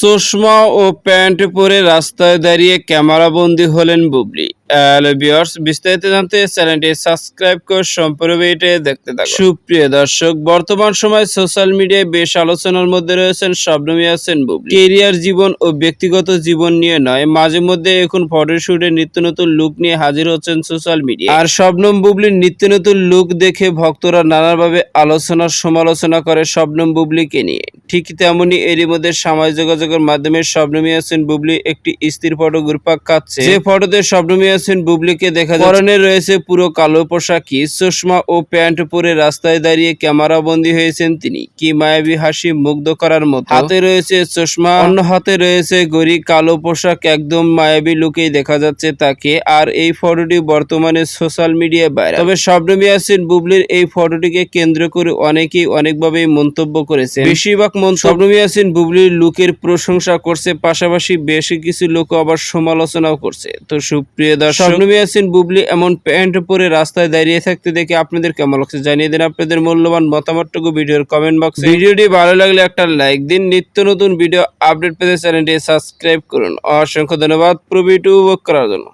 চশমা ও প্যান্ট পরে রাস্তায় দাঁড়িয়ে ক্যামেরাবন্দী হলেন বুবলি। হ্যালো ভিউয়ার্স, বিস্তারিত জানতে চ্যানেলটি সাবস্ক্রাইব করে সম্পূর্ণ ভিডিওটি দেখতে থাকুন। সুপ্রিয় দর্শক, বর্তমান সময় সোশ্যাল মিডিয়ায় বেশ আলোচনার মধ্যে রয়েছেন শবনম ইয়াসিন বুবলি। কেরিয়ার জীবন ও ব্যক্তিগত জীবন নিয়ে নয়, মাঝে মধ্যে এখন ফটোশুটে নিত্য নতুন লুক নিয়ে হাজির হচ্ছেন সোশ্যাল মিডিয়া। আর শবনম বুবলির নিত্য নতুন লুক দেখে ভক্তরা নানাভাবে আলোচনার সমালোচনা করে শবনম বুবলিকে নিয়ে। ঠিক তেমনি এরই মধ্যে সামাজিক যোগাযোগের মাধ্যমে শবনম ইয়াসিন বুবলি একটি স্থির ফটো ঘুরপাক খাচ্ছে। যে ফটোতে শবনম ইয়াসিন বুবলিকে দেখা যাচ্ছে পরনে রয়েছে পুরো কালো পোশাকি, চশমা ও প্যান্ট পরে রাস্তায় দাঁড়িয়ে ক্যামেরা বন্দী হয়েছেন তিনি। কি মায়াবী হাসি, মুগ্ধ করার মতো। হাতে রয়েছে চশমা, অন্য হাতে রয়েছে ঘড়ি, কালো পোশাক, একদম মায়াবী লুকেই দেখা যাচ্ছে তাকে। আর এই ফটোটি বর্তমানে সোশ্যাল মিডিয়ায় ভাইরাল। তবে শবনম ইয়াসিন বুবলির এই ফটোটিকে কেন্দ্র করে অনেকেই অনেকভাবেই মন্তব্য করেছে। বেশিরভাগ শবনম ইয়াসিন বুবলির লুকের প্রশংসা করছে, পাশাপাশি বেশ কিছু লোক আবার সমালোচনাও করছে। তো সুপ্রিয় দর্শক, শবনম ইয়াসিন বুবলি এমন প্যান্ট পরে রাস্তায় দাঁড়িয়ে থাকতে দেখে আপনাদের কেমন লাগছে জানিয়ে দিন আপনাদের মূল্যবান মতামতটুকু ভিডিওর কমেন্ট বক্সে। ভিডিওটি ভালো লাগলে একটা লাইক দিন। নিত্য নতুন ভিডিও আপডেট পেতে চ্যানেলটি সাবস্ক্রাইব করুন। অসংখ্য ধন্যবাদ পুরো ভিডিও উপভোগ করার জন্য।